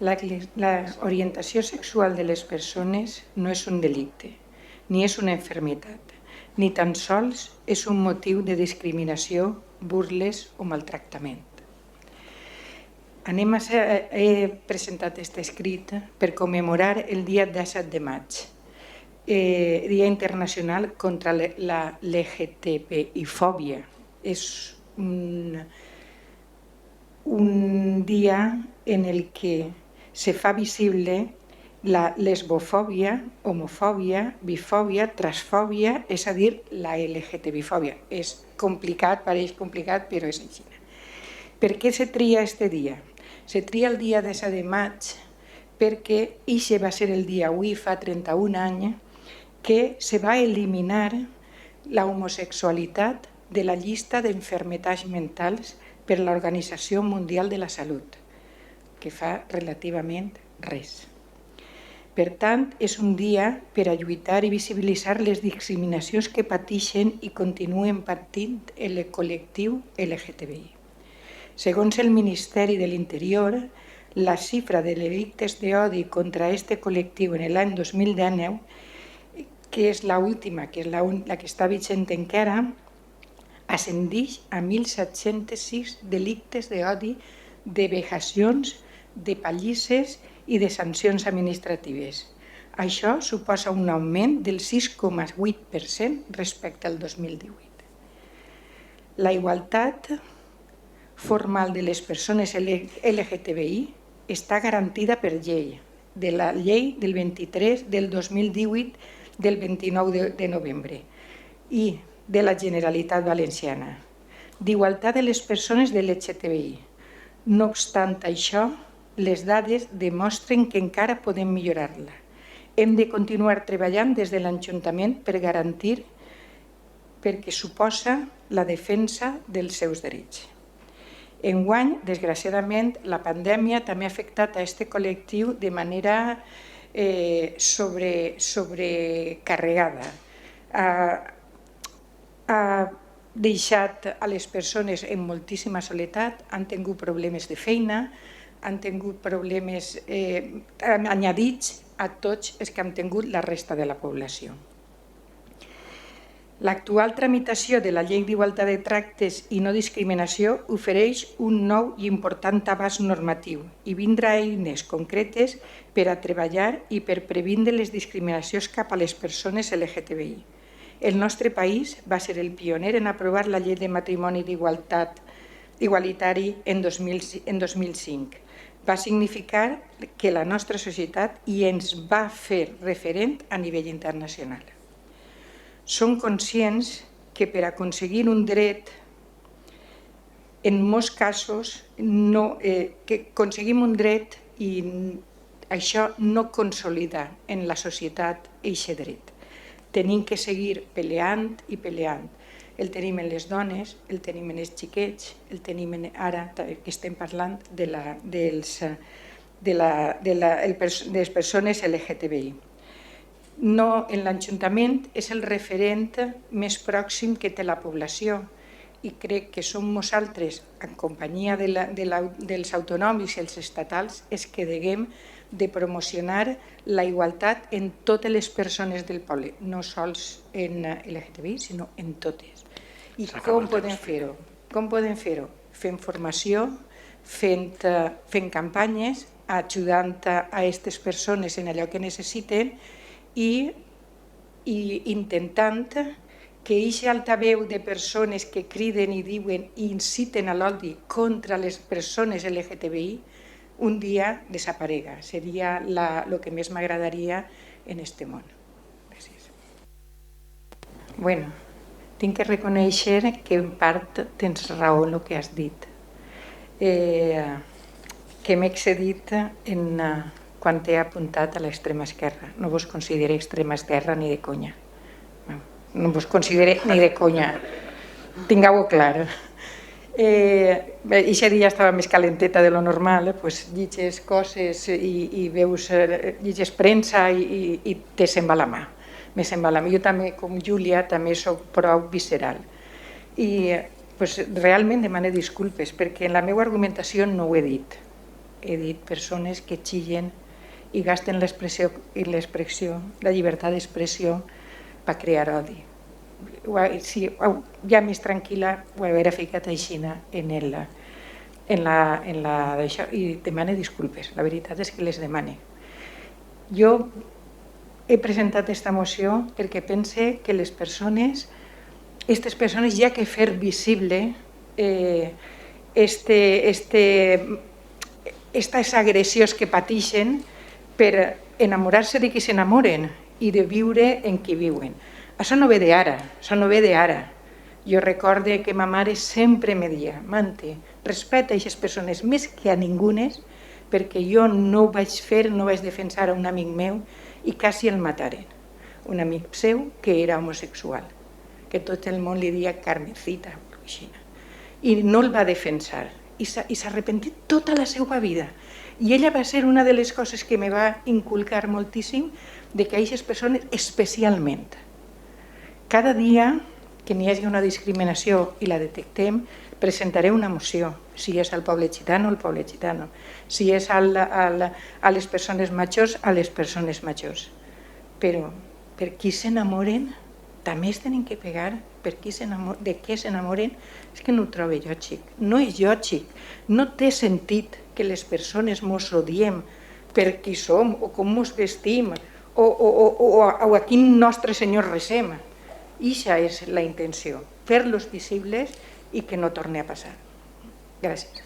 La orientació sexual de les persones no és un delicte, ni és una malaltia, ni tan sols és un motiu de discriminació, burles o maltractament. He presentat aquest escrit per commemorar el dia 17 de maig, Dia Internacional contra la LGTBI-fòbia. És un dia en el que se fa visible la lesbofòbia, homofòbia, bifòbia, transfòbia, és a dir, la LGTBI-fòbia. És complicat, pareix complicat, però és així. Per què se tria aquest dia? Se tria el dia 17 de maig perquè aquest va ser el dia, avui fa 31 anys, que se va eliminar la homosexualitat de la llista d'enfermetats mentals per l'Organització Mundial de la Salut, que fa relativament res. Per tant, és un dia per a lluitar i visibilitzar les discriminacions que pateixen i continuen patint el col·lectiu LGTBI. Segons el Ministeri de l'Interior, la xifra de delictes d'odi contra aquest col·lectiu en l'any 2019, que és l'última, que és la que està vigent encara, ascendeix a 1.706 delictes d'odi, de vejacions, de pallisses i de sancions administratives. Això suposa un augment del 6,8% respecte al 2018. La igualtat formal de les persones LGTBI està garantida per llei, de la llei del 23 del 2018 del 29 de novembre i de la Generalitat Valenciana, d'igualtat de les persones de l'LGTBI. No obstant això, les dades demostren que encara podem millorar-la. Hem de continuar treballant des de l'Ajuntament per garantir perquè suposa la defensa dels seus drets. Enguany, desgraciadament, la pandèmia també ha afectat a aquest col·lectiu de manera sobrecarregada. Ha deixat a les persones en moltíssima soledat, han tingut problemes de feina, han tingut problemes añadits a tots els que han tingut la resta de la població. L'actual tramitació de la Llei d'Igualtat de Tractes i No Discriminació ofereix un nou i important abast normatiu i vindrà eines concretes per a treballar i per previndre les discriminacions cap a les persones LGTBI. El nostre país va ser el pioner en aprovar la Llei de Matrimoni Igualitari en 2005. Va significar que la nostra societat i ens va fer referent a nivell internacional. Som conscients que per aconseguir un dret, en molts casos, que aconseguim un dret i això no consolida en la societat aquest dret. Tenim que seguir peleant i peleant. El tenim en les dones, el tenim en els xiquets, el tenim ara que estem parlant de les persones LGTBI. No, en l'Ajuntament és el referent més pròxim que té la població i crec que som nosaltres, en companyia dels autonòmics i els estatals, els que deguem de promocionar la igualtat en totes les persones del poble, no sols en LGTBI, sinó en totes. I com podem fer-ho? Com podem fer-ho? Fent formació, fent campanyes, ajudant a aquestes persones en allò que necessiten i intentant que aquest altaveu de persones que criden i diuen i inciten a l'odi contra les persones LGTBI un dia desaparega. Seria el que més m'agradaria en aquest món. Gràcies. Bueno, tinc que reconèixer que en part tens raó en el que has dit. Que m'he excedit quan t'he apuntat a l'extrema esquerra. No vos considero extrema esquerra ni de conya. No vos considero ni de conya. Tingueu-ho clar. Aquest dia estava més calenteta de lo normal, llitges coses i veus, llitges premsa i te se'n va la mà. Me se'n va la mà. Jo també, com Júlia, també soc prou visceral. I realment demano disculpes perquè en la meva argumentació no ho he dit. he dit persones que xillen i gasten l'expressió, la llibertat d'expressió per crear odi. Si ja més tranquil·la ho haurà ficat així d'això i demane disculpes. La veritat és que les demane. Jo he presentat aquesta moció perquè pense que aquestes persones hi ha que fer visible aquestes agressions que pateixen per enamorar-se de qui s'enamoren i de viure en qui viuen. Això no ve d'ara, això no ve d'ara. Jo recordo que ma mare sempre me deia: Mante, respecta aquestes persones més que a ningunes, perquè jo no ho vaig fer, no vaig defensar a un amic meu i quasi el mataren. Un amic seu que era homosexual, que tot el món li deia Carmencita, i no el va defensar. I s'ha arrepentit tota la seva vida. I ella va ser una de les coses que me va inculcar moltíssim de que aquestes persones, especialment, cada dia que n'hi hagi una discriminació i la detectem, presentaré una moció, si és al poble gitano, al poble gitano, si és a les persones majors, a les persones majors. Però per qui s'enamoren, també es tenen que pegar de què s'enamoren, és que no ho trobo lògic. No és lògic, no té sentit que les persones mos odiem per qui som o com mos vestim o a quin Nostre Senyor resem. Ixa és la intenció, fer-los visibles i que no torni a passar. Gràcies.